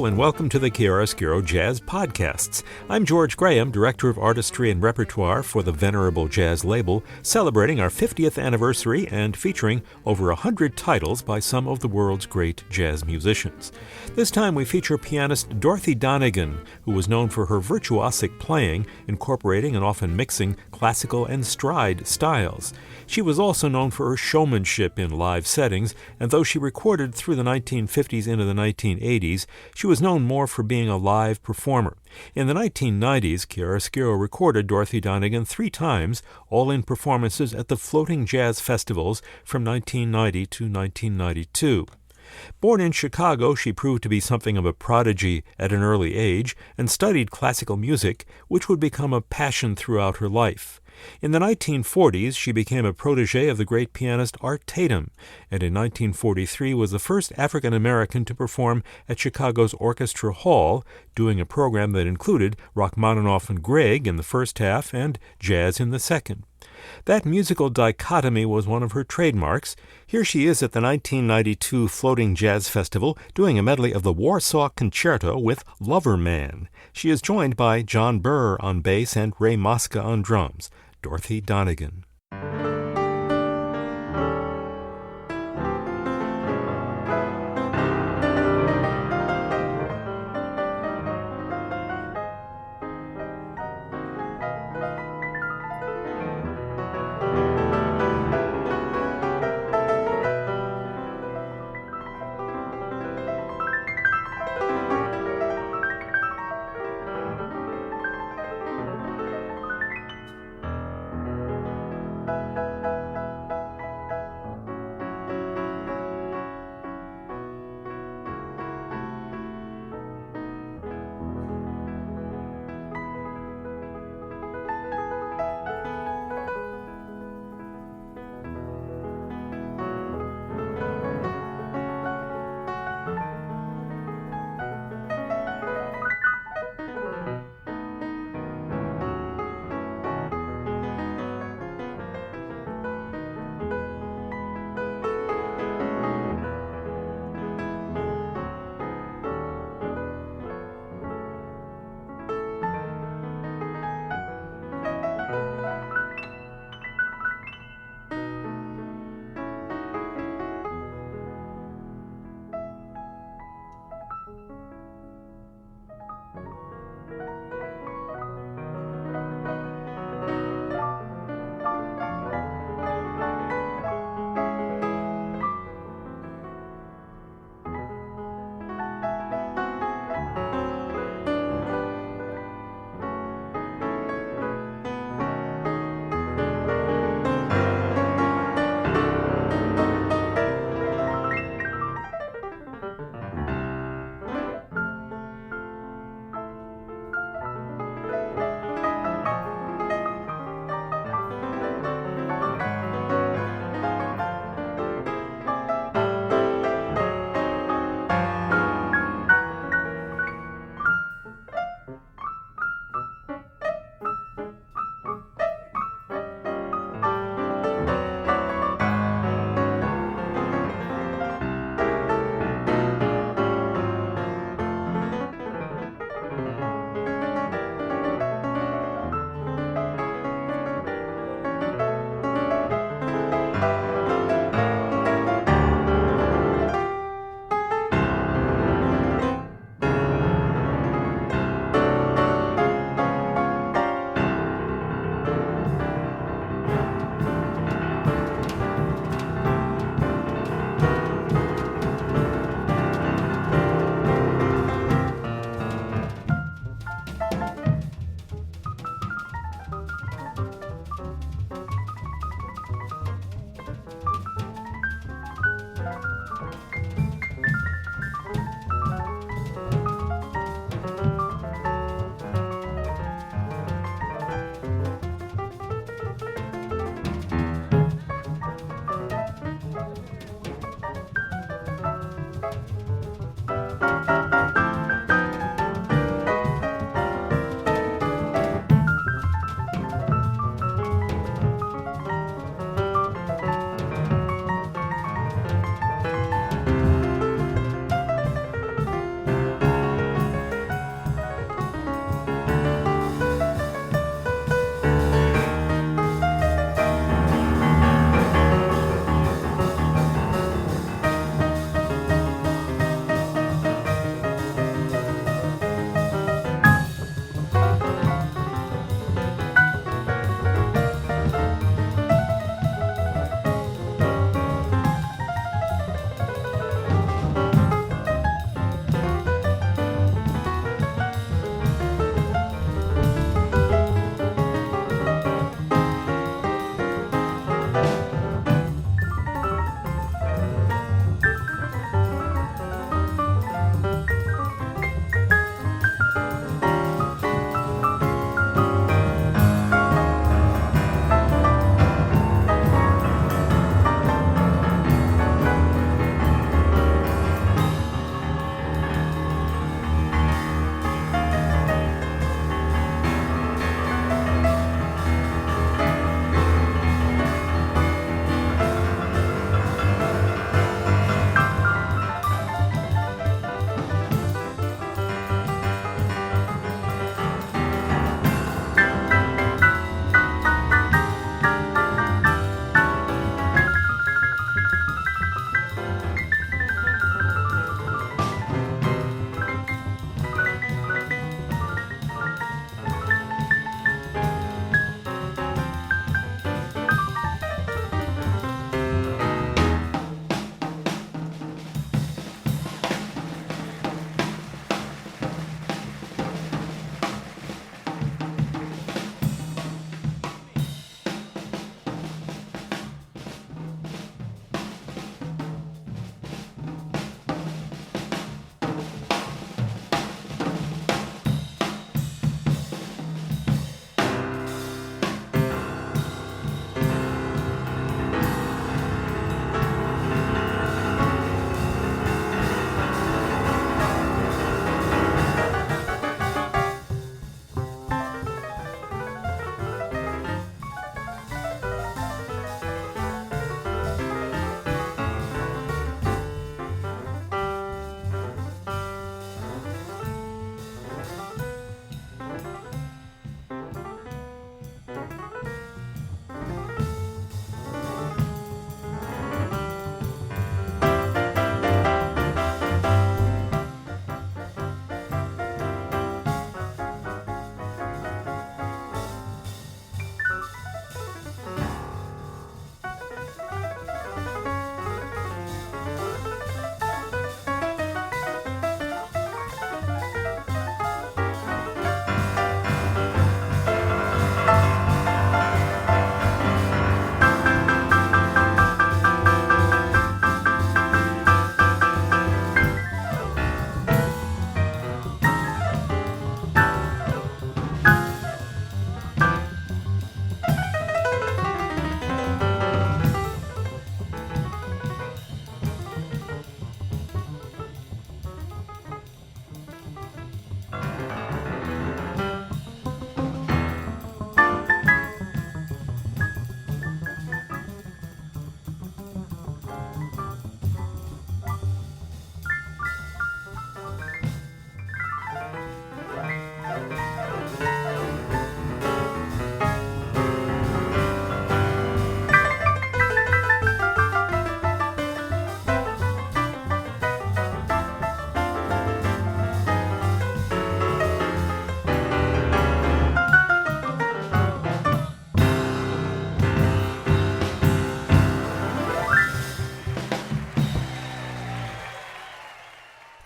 and welcome to the Chiaroscuro Jazz Podcasts. I'm George Graham, Director of Artistry and Repertoire for the Venerable Jazz label, celebrating our 50th anniversary and featuring over 100 titles by some of the world's great jazz musicians. This time we feature pianist Dorothy Donegan, who was known for her virtuosic playing, incorporating and often mixing classical and stride styles. She was also known for her showmanship in live settings, and though she recorded through the 1950s into the 1980s, she was known more for being a live performer. In the 1990s, Chiaroscuro recorded Dorothy Donegan 3 times, all in performances at the Floating Jazz Festivals from 1990 to 1992. Born in Chicago, she proved to be something of a prodigy at an early age and studied classical music, which would become a passion throughout her life. In the 1940s, she became a protege of the great pianist Art Tatum, and in 1943 was the first African-American to perform at Chicago's Orchestra Hall, doing a program that included Rachmaninoff and Grieg in the first half and jazz in the second. That musical dichotomy was one of her trademarks. Here she is at the 1992 Floating Jazz Festival doing a medley of the Warsaw Concerto with Lover Man. She is joined by John Burr on bass and Ray Mosca on drums. Dorothy Donegan.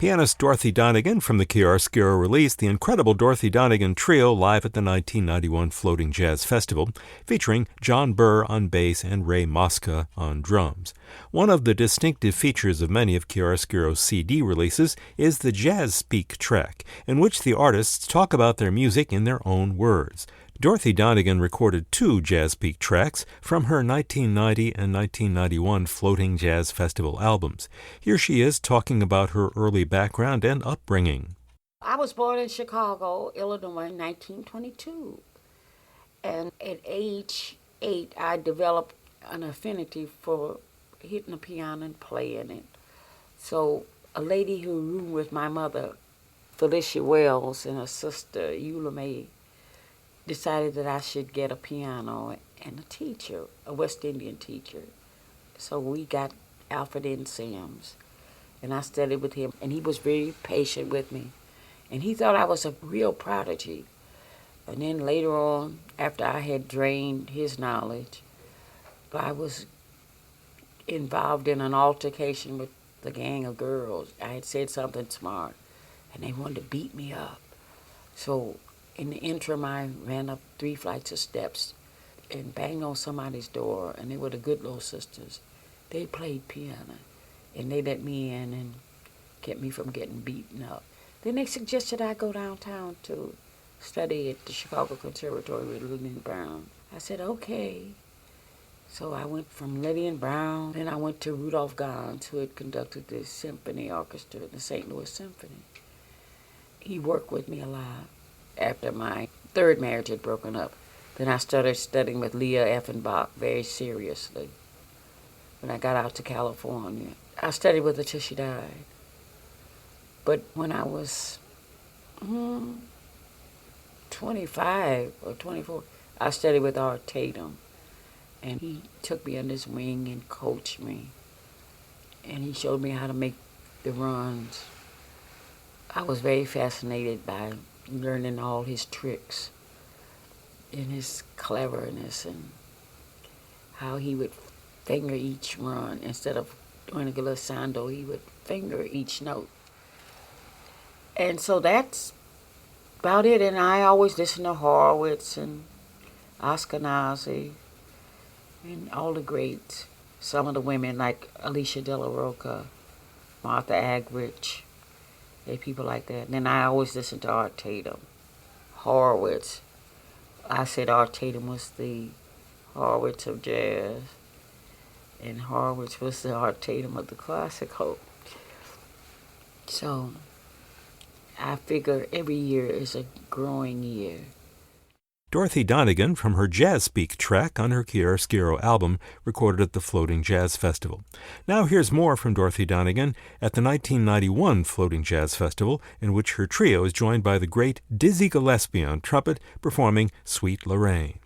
Pianist Dorothy Donegan from the Chiaroscuro released the incredible Dorothy Donegan Trio live at the 1991 Floating Jazz Festival, featuring John Burr on bass and Ray Mosca on drums. One of the distinctive features of many of Chiaroscuro's CD releases is the Jazz Speak track, in which the artists talk about their music in their own words. Dorothy Donegan recorded 2 Jazz Peak tracks from her 1990 and 1991 Floating Jazz Festival albums. Here she is talking about her early background and upbringing. I was born in Chicago, Illinois in 1922. And at age 8, I developed an affinity for hitting the piano and playing it. So a lady who roomed with my mother, Felicia Wells, and her sister, Eula May, decided that I should get a piano and a teacher, a West Indian teacher. So we got Alfred N. Sims, and I studied with him, and he was very patient with me. And he thought I was a real prodigy. And then later on, after I had drained his knowledge, I was involved in an altercation with the gang of girls. I had said something smart, and they wanted to beat me up. So in the interim, I ran up 3 flights of steps and banged on somebody's door, and they were the Goodlow sisters. They played piano, and they let me in and kept me from getting beaten up. Then they suggested I go downtown to study at the Chicago Conservatory with Lillian Brown. I said, okay. So I went from Lillian Brown, then I went to Rudolph Gans, who had conducted the symphony orchestra, the St. Louis Symphony. He worked with me a lot. After my 3rd marriage had broken up, then I started studying with Leah Effenbach very seriously. When I got out to California, I studied with her till she died. But when I was 25 or 24, I studied with Art Tatum. And he took me under his wing and coached me. And he showed me how to make the runs. I was very fascinated by learning all his tricks and his cleverness and how he would finger each run. Instead of doing a glissando, he would finger each note. And so that's about it. And I always listened to Horowitz and Ashkenazi and all the greats. Some of the women like Alicia De La Rocca, Martha Argerich, people like that. And then I always listened to Art Tatum, Horowitz. I said Art Tatum was the Horowitz of jazz, and Horowitz was the Art Tatum of the classical. So I figure every year is a growing year. Dorothy Donegan from her Jazz Speak track on her Chiaroscuro album recorded at the Floating Jazz Festival. Now here's more from Dorothy Donegan at the 1991 Floating Jazz Festival, in which her trio is joined by the great Dizzy Gillespie on trumpet performing Sweet Lorraine.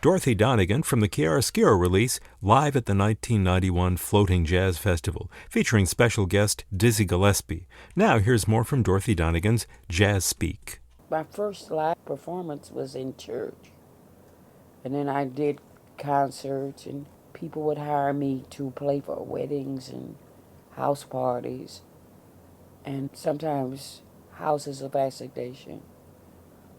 Dorothy Donegan from the Chiaroscuro release live at the 1991 Floating Jazz Festival, featuring special guest Dizzy Gillespie. Now here's more from Dorothy Donegan's Jazz Speak. My first live performance was in church. And then I did concerts, and people would hire me to play for weddings and house parties, and sometimes houses of assignation.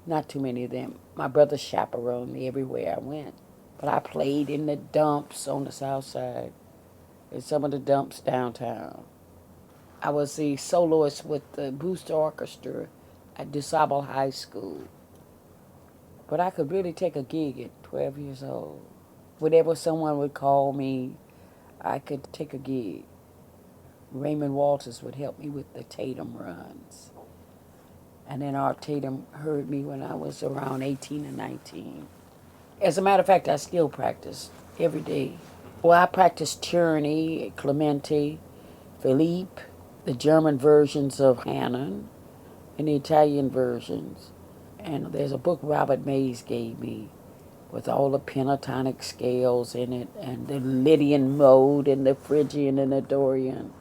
Not too many of them. My brother chaperoned me everywhere I went. But I played in the dumps on the south side and some of the dumps downtown. I was the soloist with the Booster Orchestra at DuSable High School. But I could really take a gig at 12 years old. Whenever someone would call me, I could take a gig. Raymond Walters would help me with the Tatum runs. And then Art Tatum heard me when I was around 18 and 19. As a matter of fact, I still practice every day. Well, I practice Czerny, Clementi, Philippe, the German versions of Hanon, and the Italian versions. And there's a book Robert Mays gave me with all the pentatonic scales in it, and the Lydian mode, and the Phrygian and the Dorian.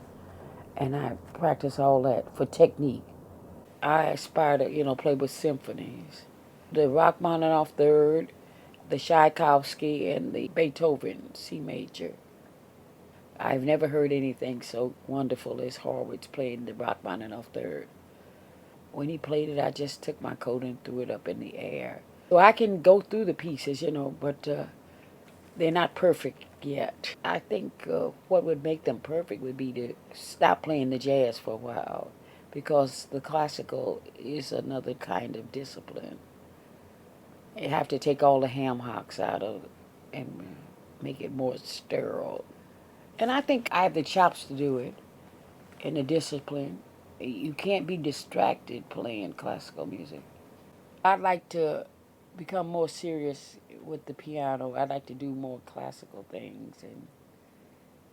And I practice all that for technique. I aspire to, play with symphonies. The Rachmaninoff Third, the Tchaikovsky, and the Beethoven C major. I've never heard anything so wonderful as Horowitz playing the Rachmaninoff Third. When he played it, I just took my coat and threw it up in the air. So I can go through the pieces, but they're not perfect yet. I think what would make them perfect would be to stop playing the jazz for a while, because the classical is another kind of discipline. You have to take all the ham hocks out of it and make it more sterile. And I think I have the chops to do it, and the discipline. You can't be distracted playing classical music. I'd like to become more serious with the piano. I'd like to do more classical things and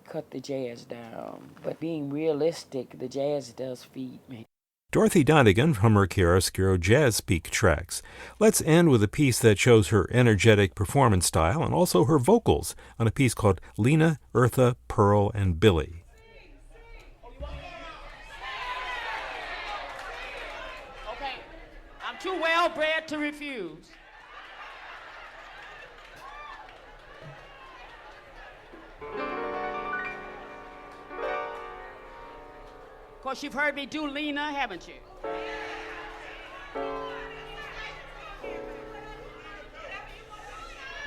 cut the jazz down. But being realistic, the jazz does feed me. Dorothy Donegan from her Chiaroscuro Jazz Speak tracks. Let's end with a piece that shows her energetic performance style and also her vocals on a piece called Lena, Eartha, Pearl, and Billy. Okay, I'm too well bred to refuse. Of course, you've heard me do Lena, haven't you?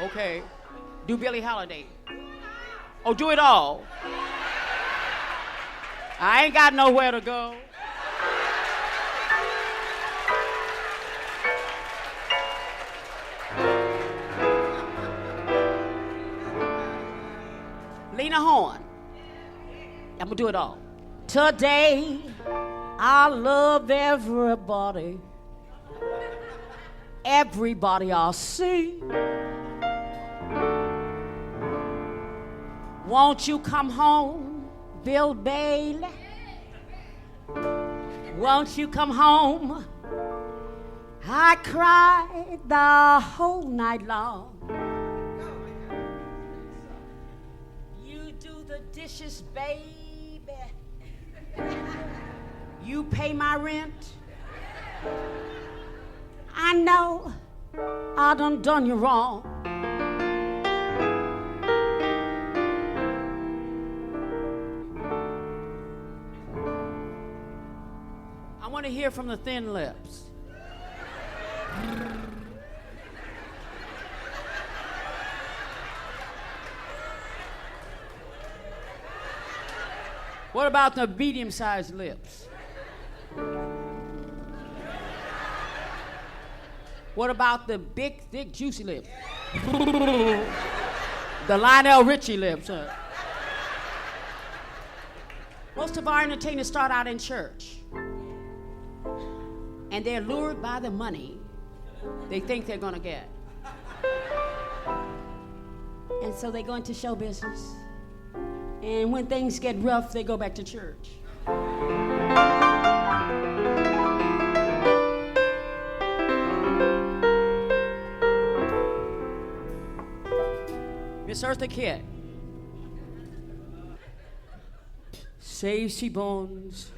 Okay. Do Billie Holiday. Oh, do it all. I ain't got nowhere to go. Lena Horne. I'm gonna do it all. Today, I love everybody. Everybody I see. Won't you come home, Bill Bailey? Won't you come home? I cried the whole night long. You do the dishes, baby. You pay my rent. I know I done you wrong. I want to hear from the thin lips. What about the medium-sized lips? What about the big, thick, juicy lips? The Lionel Richie lips, huh? Most of our entertainers start out in church. And they're lured by the money they think they're gonna get. And so they go into show business. And when things get rough, they go back to church. Miss Eartha Kitt. Save she bones.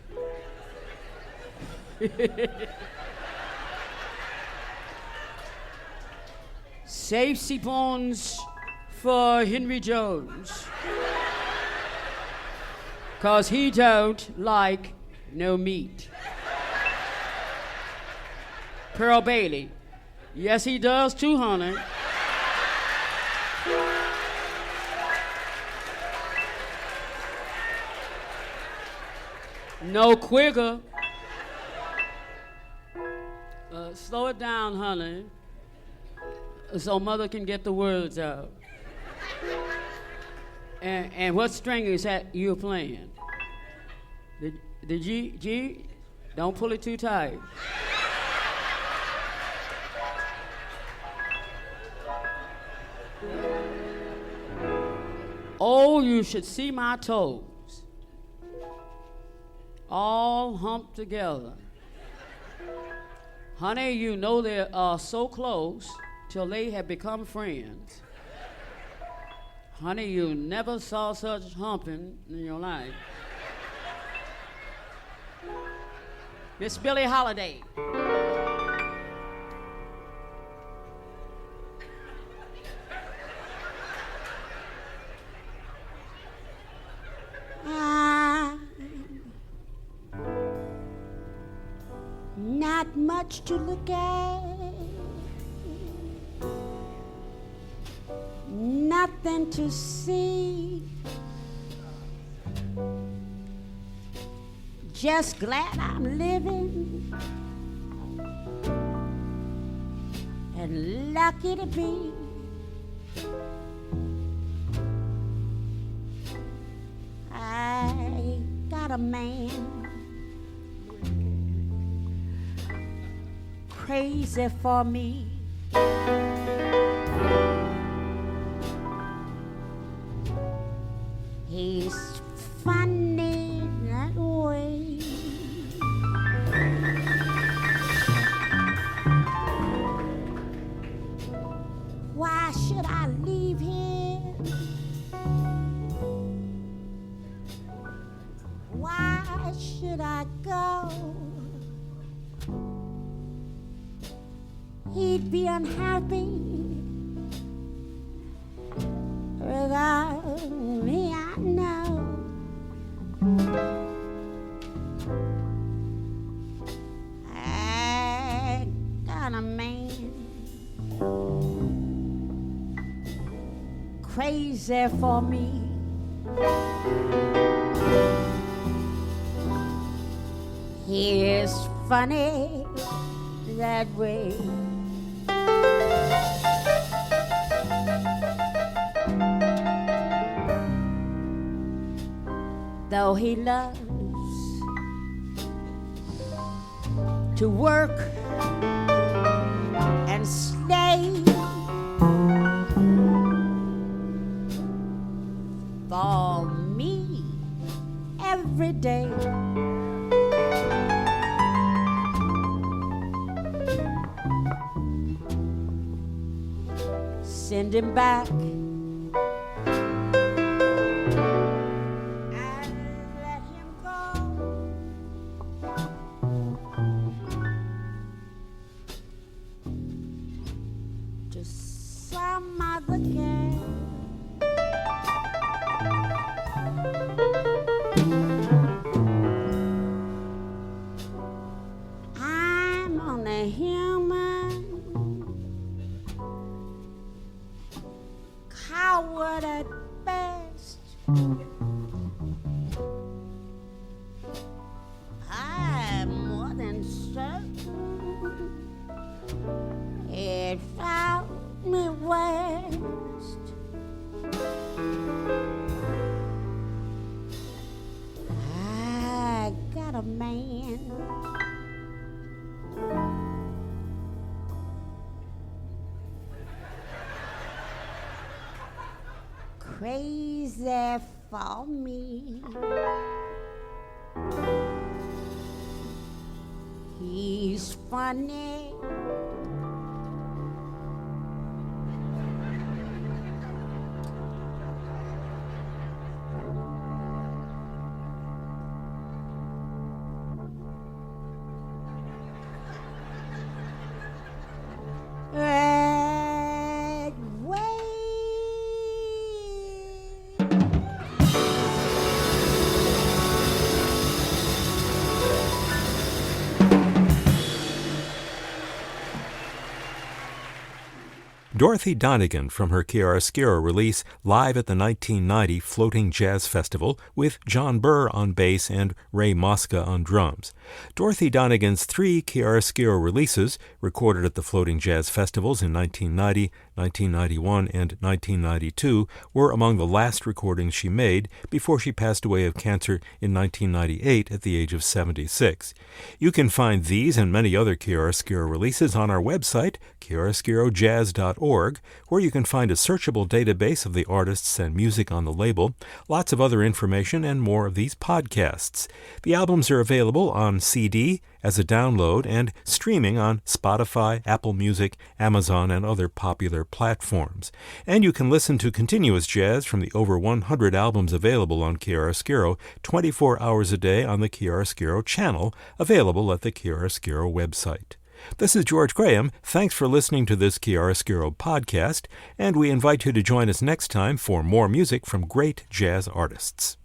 Save she bones for Henry Jones. 'Cause he don't like no meat. Pearl Bailey. Yes, he does too, honey. No Quigger. Slow it down, honey, so Mother can get the words out. And what string is that you're playing? The G? Don't pull it too tight. Oh, you should see my toes. All humped together. Honey, you know they are so close till they have become friends. Honey, you never saw such humping in your life. Miss Billie Holiday. Not much to look at, nothing to see, just glad I'm living and lucky to be. I got a man crazy for me. He's funny that way. Why should I leave him? Why should I go? He'd be unhappy without me, I know. I got a man crazy for me. He is funny that way. Though he loves to work and slave for me every day. Send him back and let him go to some other girl. I'm only human, coward at best. I'm more than certain it found me west. I got a man crazy for me. He's funny. Red way. Dorothy Donegan from her Chiaroscuro release live at the 1990 Floating Jazz Festival with John Burr on bass and Ray Mosca on drums. Dorothy Donegan's 3 Chiaroscuro releases, recorded at the Floating Jazz Festivals in 1990, 1991, and 1992, were among the last recordings she made before she passed away of cancer in 1998 at the age of 76. You can find these and many other Chiaroscuro releases on our website, chiaroscurojazz.org, where you can find a searchable database of the artists and music on the label, lots of other information, and more of these podcasts. The albums are available on CD, as a download, and streaming on Spotify, Apple Music, Amazon, and other popular platforms. And you can listen to continuous jazz from the over 100 albums available on Chiaroscuro 24 hours a day on the Chiaroscuro channel, available at the Chiaroscuro website. This is George Graham. Thanks for listening to this Chiaroscuro podcast, and we invite you to join us next time for more music from great jazz artists.